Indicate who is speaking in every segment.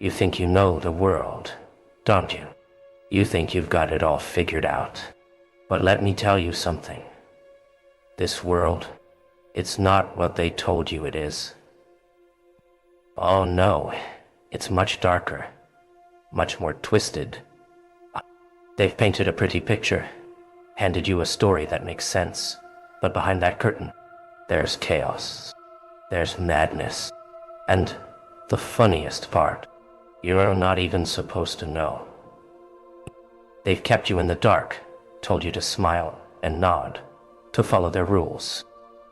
Speaker 1: You think you know the world, don't you? You think you've got it all figured out. But let me tell you something. This world, it's not what they told you it is. Oh no, it's much darker, much more twisted. They've painted a pretty picture, handed you a story that makes sense, but behind that curtain, there's chaos, there's madness, and the funniest part, you're not even supposed to know. They've kept you in the dark, told you to smile and nod, to follow their rules.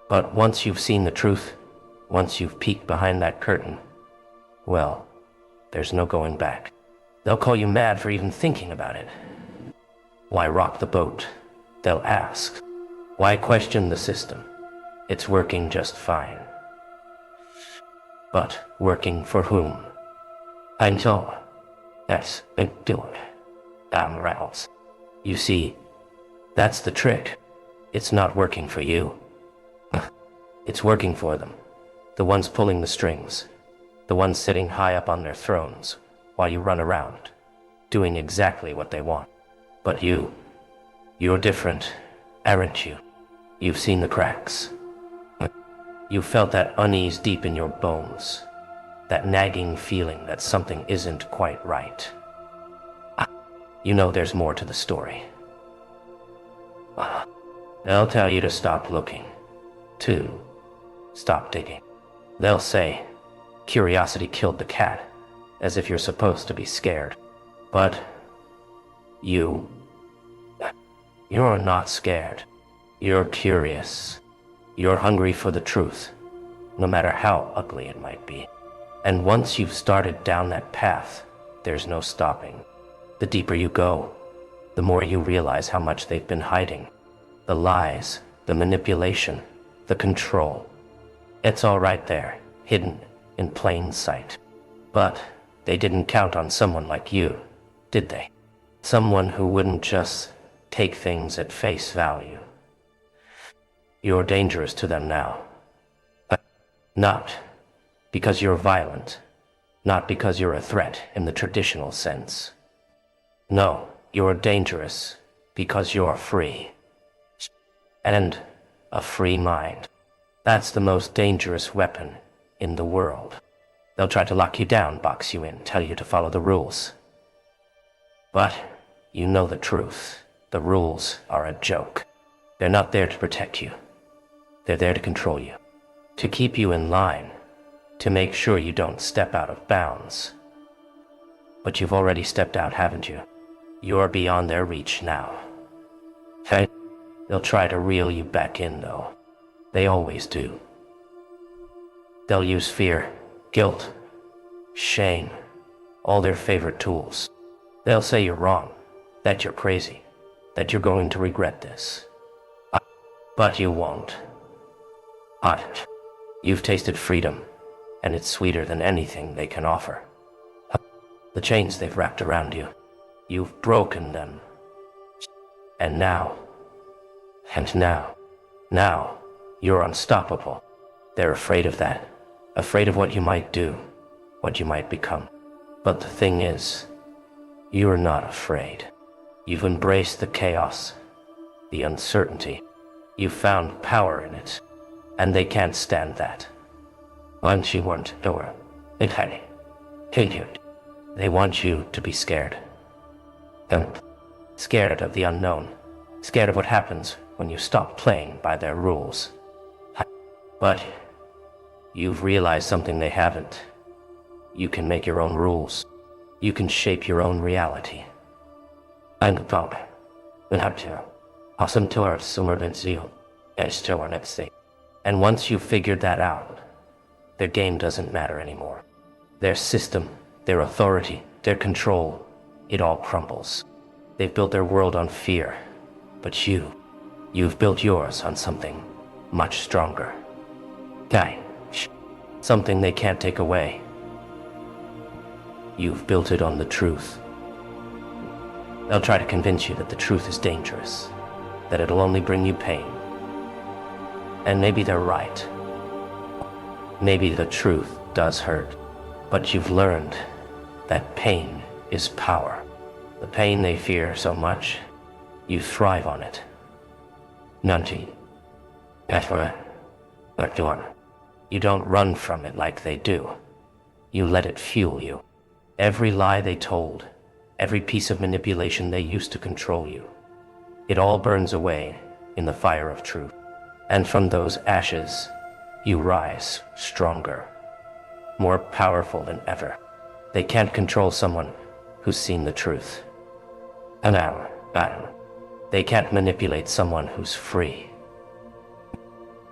Speaker 1: But once you've seen the truth, once you've peeked behind that curtain, well, there's no going back. They'll call you mad for even thinking about it. Why rock the boat? They'll ask. Why question the system? It's working just fine. But working for whom? Until that's doing. Rattles. You see, that's the trick. It's not working for you. It's working for them. The ones pulling the strings. The ones sitting high up on their thrones while you run around, doing exactly what they want. But you're different, aren't you? You've seen the cracks. You felt that unease deep in your bones, that nagging feeling that something isn't quite right. You know there's more to the story. They'll tell you to stop looking, to stop digging. They'll say, curiosity killed the cat, as if you're supposed to be scared. But you're not scared. You're curious. You're hungry for the truth, no matter how ugly it might be. And once you've started down that path, there's no stopping. The deeper you go, the more you realize how much they've been hiding. The lies, the manipulation, the control. It's all right there, hidden in plain sight. But they didn't count on someone like you, did they? Someone who wouldn't just take things at face value. You're dangerous to them now. But not because you're violent, not because you're a threat in the traditional sense. No, you're dangerous because you're free. And a free mind. That's the most dangerous weapon in the world. They'll try to lock you down, box you in, tell you to follow the rules. But you know the truth. The rules are a joke. They're not there to protect you. They're there to control you, to keep you in line, to make sure you don't step out of bounds. But you've already stepped out, haven't you? You're beyond their reach now. Hey, they'll try to reel you back in, though. They always do. They'll use fear, guilt, shame, all their favorite tools. They'll say you're wrong, that you're crazy, that you're going to regret this. But you won't. You've tasted freedom, and it's sweeter than anything they can offer. The chains they've wrapped around you, you've broken them. And now, you're unstoppable. They're afraid of that, afraid of what you might do, what you might become. But the thing is, you're not afraid. You've embraced the chaos, the uncertainty. You've found power in it, and they can't stand that. Once you weren't door, they want you to be scared. Scared of the unknown, scared of what happens when you stop playing by their rules. But you've realized something they haven't. You can make your own rules. You can shape your own reality. And once you've figured that out, their game doesn't matter anymore. Their system, their authority, their control, it all crumbles. They've built their world on fear, but you've built yours on something much stronger. Something they can't take away. You've built it on the truth. They'll try to convince you that the truth is dangerous, that it'll only bring you pain. And maybe they're right. Maybe the truth does hurt, but you've learned That pain is power. The pain they fear so much, you thrive on it. Nunti. You don't run from it like they do. You let it fuel you. Every lie they told, every piece of manipulation they used to control you, it all burns away in the fire of truth. And from those ashes, you rise stronger, more powerful than ever. They can't control someone who's seen the truth. And they can't manipulate someone who's free.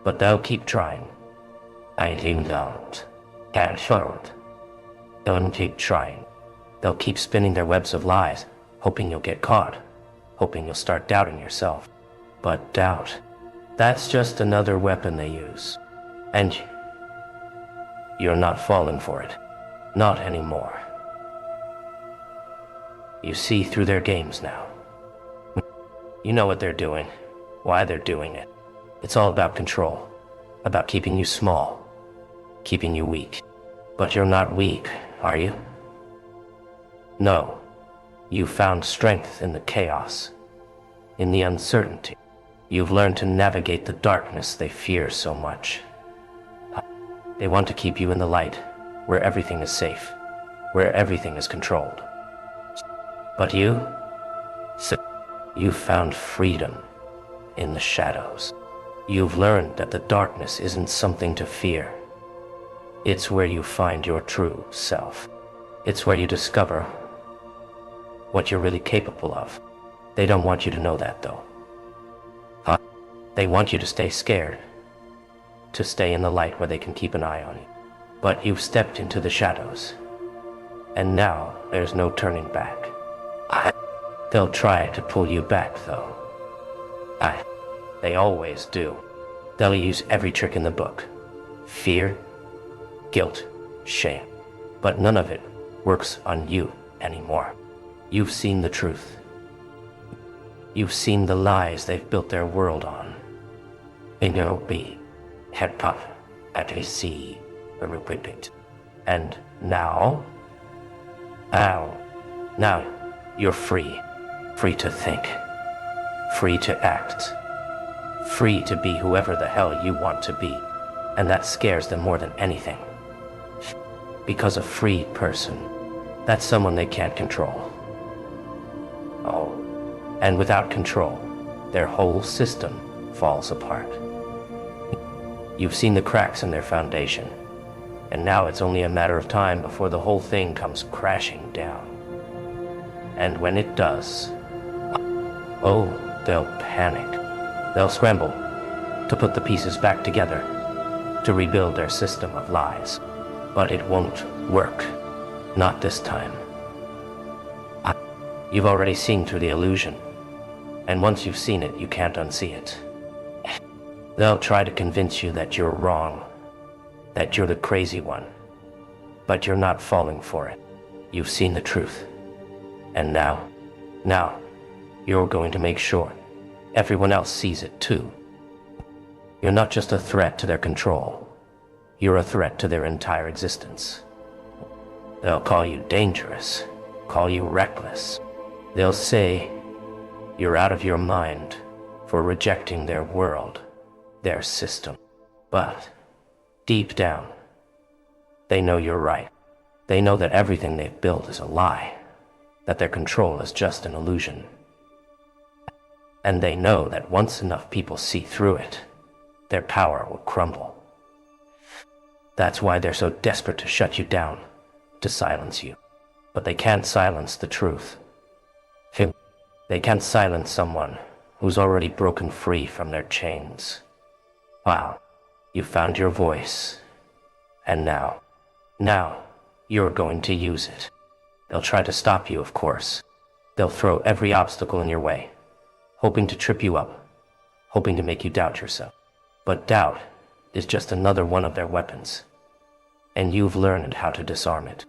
Speaker 1: But they'll keep trying. I don't. Can't show it. Don't keep trying. They'll keep spinning their webs of lies, hoping you'll get caught, hoping you'll start doubting yourself. But doubt, that's just another weapon they use. And you're not falling for it. Not anymore. You see through their games now. You know what they're doing, why they're doing it. It's all about control, about keeping you small, keeping you weak. But you're not weak, are you? No, you found strength in the chaos, in the uncertainty. You've learned to navigate the darkness they fear so much. They want to keep you in the light, where everything is safe, where everything is controlled. But you found freedom in the shadows. You've learned that the darkness isn't something to fear. It's where you find your true self. It's where you discover what you're really capable of. They don't want you to know that, though. They want you to stay scared, to stay in the light where they can keep an eye on you. But you've stepped into the shadows, and now there's no turning back. They'll try to pull you back, though. They always do. They'll use every trick in the book. Fear, guilt, shame. But none of it works on you anymore. You've seen the truth. You've seen the lies they've built their world on. Head puff, at least see, and now you're free. Free to think. Free to act. Free to be whoever the hell you want to be. And that scares them more than anything. Because a free person, that's someone they can't control. Oh, and without control, their whole system falls apart. You've seen the cracks in their foundation, and now it's only a matter of time before the whole thing comes crashing down. And when it does, they'll panic. They'll scramble to put the pieces back together, to rebuild their system of lies. But it won't work. Not this time. You've already seen through the illusion, and once you've seen it, you can't unsee it. They'll try to convince you that you're wrong, that you're the crazy one, but you're not falling for it. You've seen the truth. And now, you're going to make sure everyone else sees it too. You're not just a threat to their control. You're a threat to their entire existence. They'll call you dangerous, call you reckless. They'll say you're out of your mind for rejecting their world, their system. But deep down, they know you're right. They know that everything they've built is a lie, that their control is just an illusion. And they know that once enough people see through it, their power will crumble. That's why they're so desperate to shut you down, to silence you. But they can't silence the truth. They can't silence someone who's already broken free from their chains. Wow, you found your voice. And now you're going to use it. They'll try to stop you, of course. They'll throw every obstacle in your way, hoping to trip you up, hoping to make you doubt yourself. But doubt is just another one of their weapons. And you've learned how to disarm it.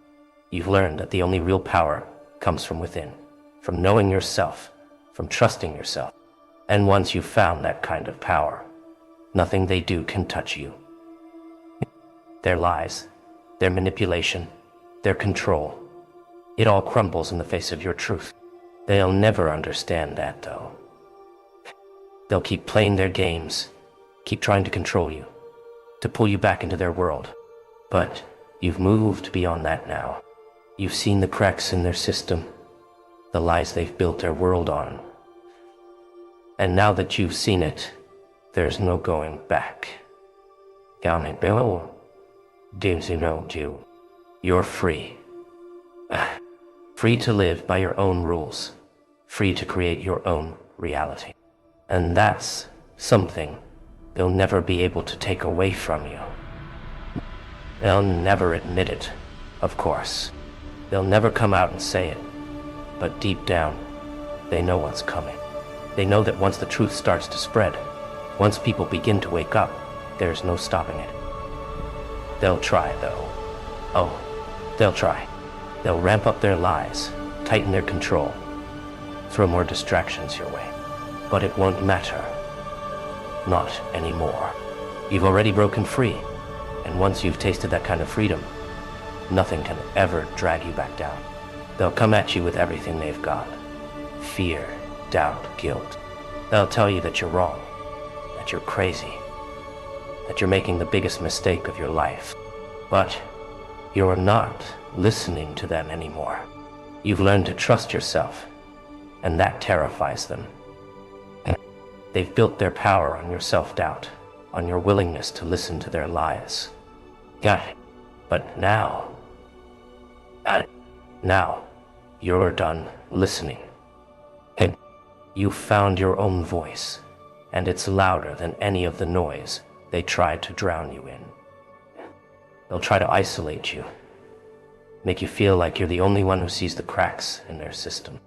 Speaker 1: You've learned that the only real power comes from within, from knowing yourself, from trusting yourself. And once you've found that kind of power, nothing they do can touch you. Their lies, their manipulation, their control, It all crumbles in the face of your truth. They'll never understand that, though. They'll keep playing their games, keep trying to control you, to pull you back into their world. But you've moved beyond that now. You've seen the cracks in their system, the lies they've built their world on. And now that you've seen it, there's no going back. You're free. Free to live by your own rules. Free to create your own reality. And that's something they'll never be able to take away from you. They'll never admit it, of course. They'll never come out and say it. But deep down, they know what's coming. They know that once the truth starts to spread, once people begin to wake up, there's no stopping it. They'll try, though. Oh, they'll try. They'll ramp up their lies, tighten their control, throw more distractions your way. But it won't matter. Not anymore. You've already broken free, and once you've tasted that kind of freedom, nothing can ever drag you back down. They'll come at you with everything they've got. Fear, doubt, guilt. They'll tell you that you're wrong, that you're crazy, that you're making the biggest mistake of your life. But you're not listening to them anymore. You've learned to trust yourself, and that terrifies them. They've built their power on your self-doubt, on your willingness to listen to their lies. But now you're done listening. You found your own voice, and it's louder than any of the noise they tried to drown you in. They'll try to isolate you, make you feel like you're the only one who sees the cracks in their system.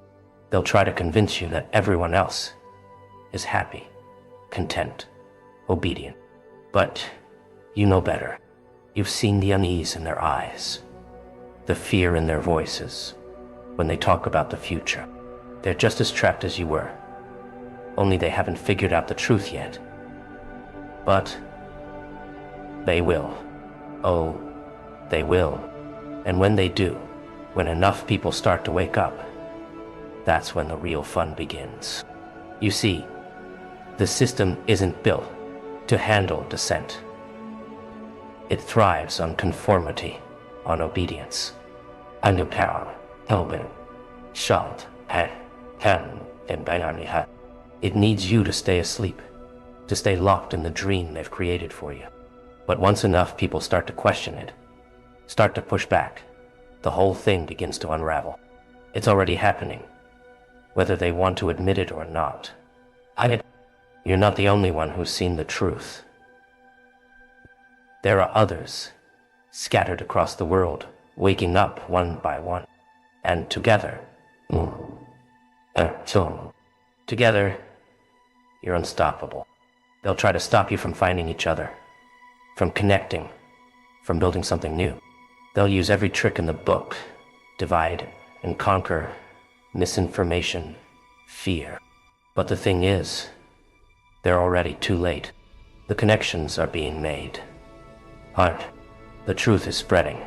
Speaker 1: They'll try to convince you that everyone else is happy, content, obedient. But you know better. You've seen the unease in their eyes, the fear in their voices. When they talk about the future, they're just as trapped as you were, only they haven't figured out the truth yet. But they will. Oh, they will. And when they do, when enough people start to wake up, that's when the real fun begins. You see, the system isn't built to handle dissent. It thrives on conformity, on obedience. It needs you to stay asleep, to stay locked in the dream they've created for you. But once enough people start to question it, start to push back, the whole thing begins to unravel. It's already happening, whether they want to admit it or not. You're not the only one who's seen the truth. There are others, scattered across the world, waking up one by one. And together, you're unstoppable. They'll try to stop you from finding each other, from connecting, from building something new. They'll use every trick in the book, divide and conquer, misinformation, fear. But the thing is, they're already too late. The connections are being made. The truth is spreading,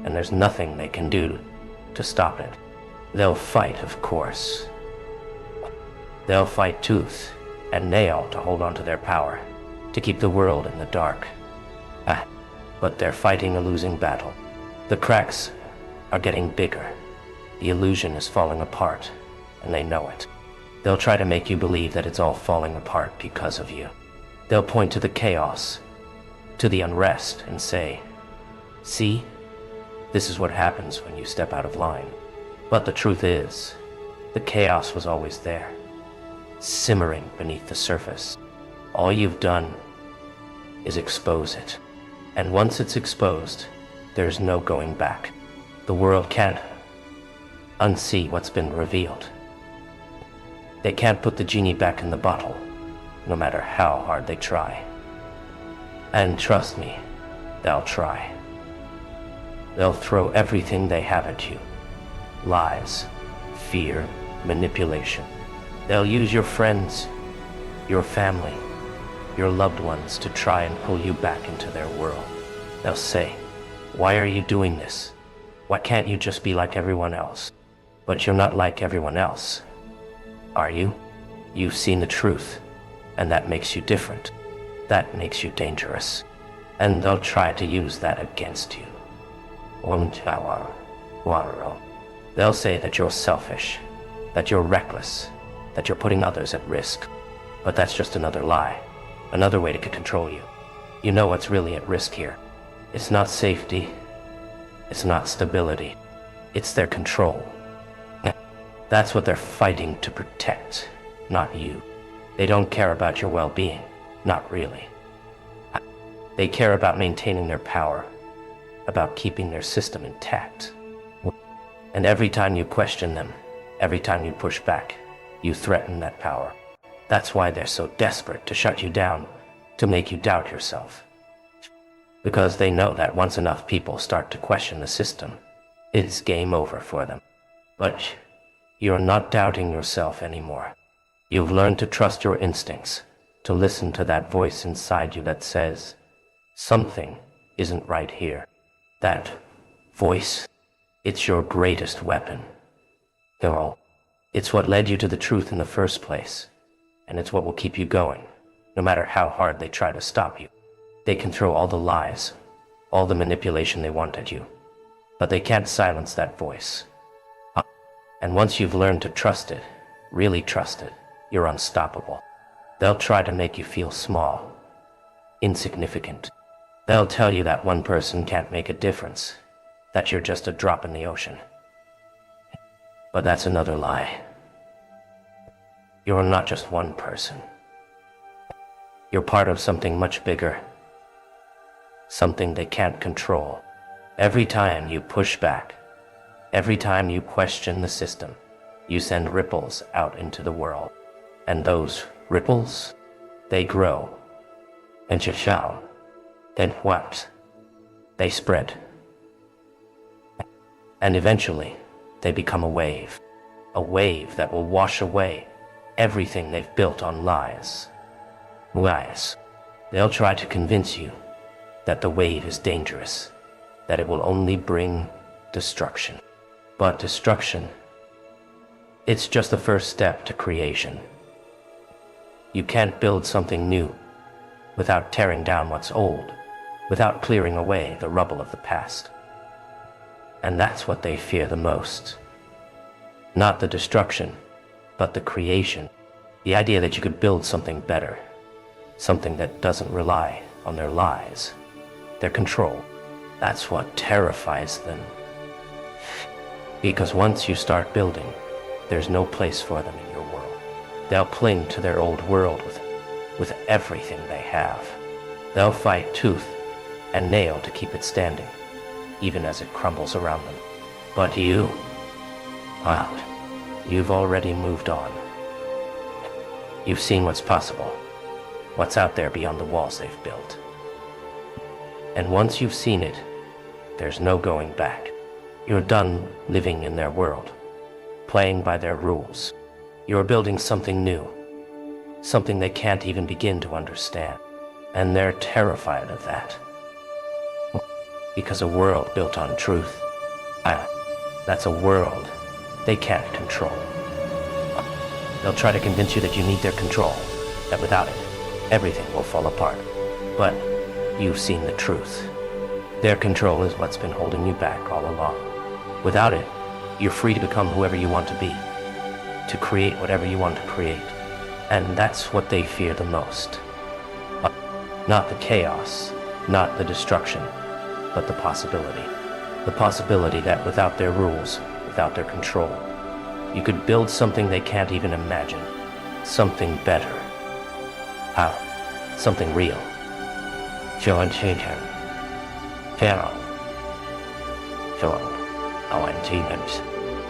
Speaker 1: and there's nothing they can do to stop it. They'll fight, of course. They'll fight tooth and nail to hold on to their power, to keep the world in the dark. But they're fighting a losing battle. The cracks are getting bigger. The illusion is falling apart, and they know it. They'll try to make you believe that it's all falling apart because of you. They'll point to the chaos, to the unrest, and say, "See? This is what happens when you step out of line." But the truth is, the chaos was always there, simmering beneath the surface. All you've done is expose it. And once it's exposed, there's no going back. The world can't unsee what's been revealed. They can't put the genie back in the bottle, no matter how hard they try. And trust me, they'll try. They'll throw everything they have at you. Lies, fear, manipulation. They'll use your friends, your family, your loved ones to try and pull you back into their world. They'll say, "Why are you doing this? Why can't you just be like everyone else? But you're not like everyone else, are you? You've seen the truth, and that makes you different. That makes you dangerous. And they'll try to use that against you. They'll say that you're selfish, that you're reckless, that you're putting others at risk. But that's just another lie, another way to control you. You know what's really at risk here. It's not safety, it's not stability, it's their control. That's what they're fighting to protect, not you. They don't care about your well-being, not really. They care about maintaining their power, about keeping their system intact. And every time you question them, every time you push back, you threaten that power. That's why they're so desperate to shut you down, to make you doubt yourself. Because they know that once enough people start to question the system, it's game over for them. But you're not doubting yourself anymore. You've learned to trust your instincts, to listen to that voice inside you that says, something isn't right here. That voice, it's your greatest weapon. Girl, it's what led you to the truth in the first place, and it's what will keep you going, no matter how hard they try to stop you. They can throw all the lies, all the manipulation they want at you, but they can't silence that voice. And once you've learned to trust it, really trust it, you're unstoppable. They'll try to make you feel small, insignificant. They'll tell you that one person can't make a difference, that you're just a drop in the ocean. But that's another lie. You're not just one person. You're part of something much bigger, something they can't control. Every time you push back, every time you question the system, you send ripples out into the world. And those ripples, they grow. And then what? They spread. And eventually, they become a wave that will wash away everything they've built on lies. Lies. They'll try to convince you that the wave is dangerous, that it will only bring destruction. But destruction, it's just the first step to creation. You can't build something new without tearing down what's old, without clearing away the rubble of the past. And that's what they fear the most. Not the destruction, but the creation. The idea that you could build something better, something that doesn't rely on their lies, their control. That's what terrifies them. Because once you start building, there's no place for them in your world. They'll cling to their old world with everything they have. They'll fight tooth and nail to keep it standing, even as it crumbles around them. But you, well, you've already moved on. You've seen what's possible, what's out there beyond the walls they've built. And once you've seen it, there's no going back. You're done living in their world, playing by their rules. You're building something new, something they can't even begin to understand. And they're terrified of that. Because a world built on truth, that's a world they can't control. They'll try to convince you that you need their control, that without it, everything will fall apart. But you've seen the truth. Their control is what's been holding you back all along. Without it, you're free to become whoever you want to be, to create whatever you want to create. And that's what they fear the most. Not the chaos, not the destruction, but the possibility. The possibility that without their rules, without their control, you could build something they can't even imagine. Something better. How? Something real.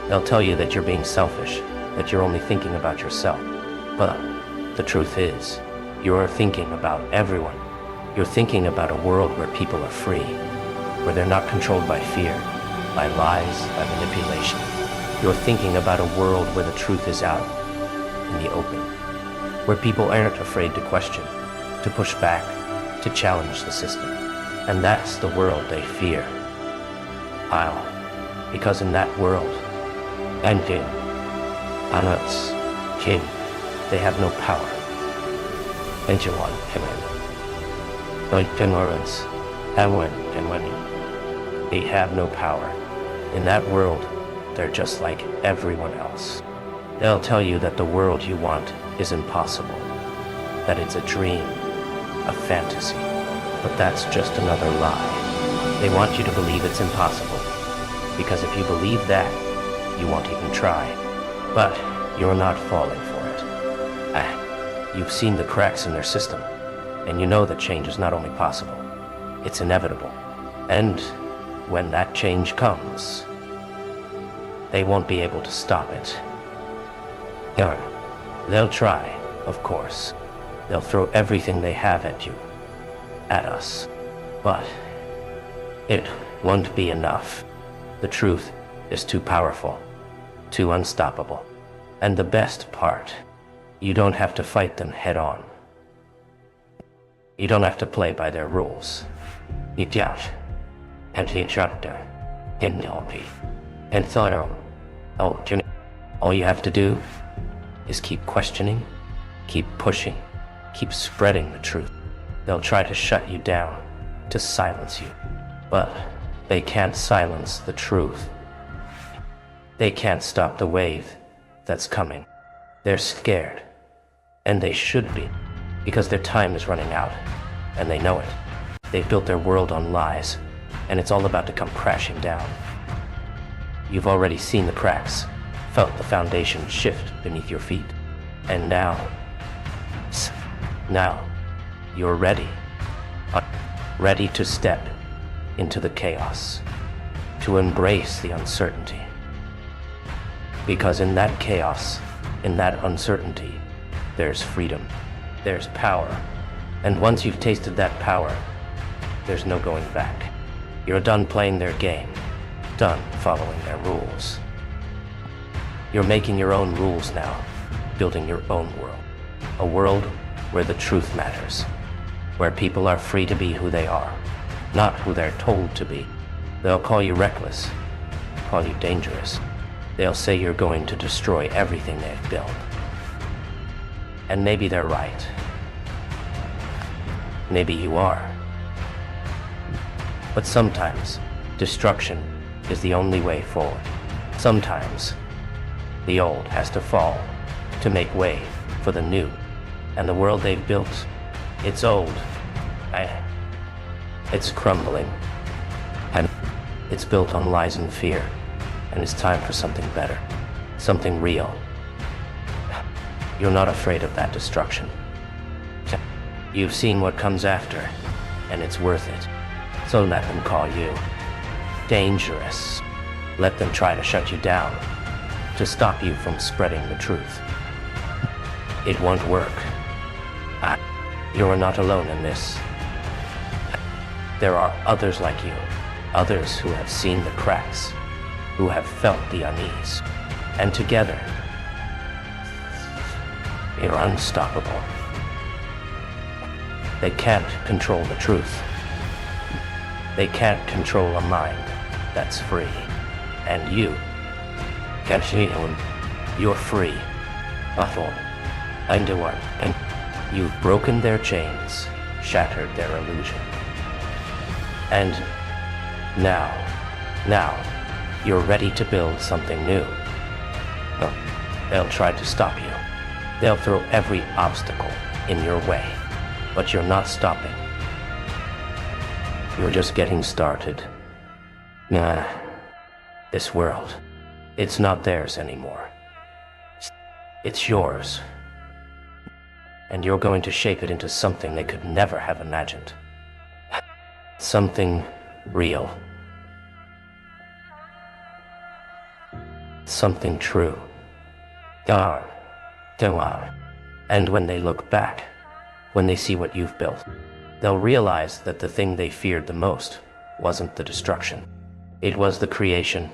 Speaker 1: They'll tell you that you're being selfish, that you're only thinking about yourself. But the truth is, you're thinking about everyone. You're thinking about a world where people are free, where they're not controlled by fear, by lies, by manipulation. You're thinking about a world where the truth is out in the open, where people aren't afraid to question, to push back, to challenge the system. And that's the world they fear. Because in that world, and king, on Earth's king, they have no power. And you want him in. Like ignorance, and when they have no power. In that world, they're just like everyone else. They'll tell you that the world you want is impossible, that it's a dream, a fantasy, but that's just another lie. They want you to believe it's impossible, because if you believe that, you won't even try. But you're not falling for it. You've seen the cracks in their system, and you know that change is not only possible, it's inevitable. And when that change comes, they won't be able to stop it. They'll try, of course. They'll throw everything they have at you, at us. But it won't be enough. The truth is too powerful, too unstoppable. And the best part, you don't have to fight them head on. You don't have to play by their rules. You just and all you have to do is keep questioning, keep pushing, keep spreading the truth. They'll try to shut you down, to silence you, but they can't silence the truth. They can't stop the wave that's coming. They're scared, and they should be, because their time is running out, and they know it. They've built their world on lies, and it's all about to come crashing down. You've already seen the cracks, felt the foundation shift beneath your feet, and now you're ready. Ready to step into the chaos, to embrace the uncertainty. Because in that chaos, in that uncertainty, there's freedom, there's power. And once you've tasted that power, there's no going back. You're done playing their game, done following their rules. You're making your own rules now, building your own world. A world where the truth matters, where people are free to be who they are, not who they're told to be. They'll call you reckless, call you dangerous. They'll say you're going to destroy everything they've built. And maybe they're right. Maybe you are. But sometimes, destruction is the only way forward. Sometimes, the old has to fall to make way for the new. And the world they've built, it's old. It's crumbling. And it's built on lies and fear. And it's time for something better. Something real. You're not afraid of that destruction. You've seen what comes after, and it's worth it. So let them call you dangerous. Let them try to shut you down, to stop you from spreading the truth. It won't work. You're not alone in this. There are others like you, others who have seen the cracks, who have felt the unease, and together, you're unstoppable. They can't control the truth. They can't control a mind that's free. And you can see when you're free. And you've broken their chains, shattered their illusion. And now, you're ready to build something new. They'll try to stop you. They'll throw every obstacle in your way, but you're not stopping. You're just getting started. This world, it's not theirs anymore. It's yours. And you're going to shape it into something they could never have imagined. Something real. Something true. And when they look back, when they see what you've built, they'll realize that the thing they feared the most wasn't the destruction. It was the creation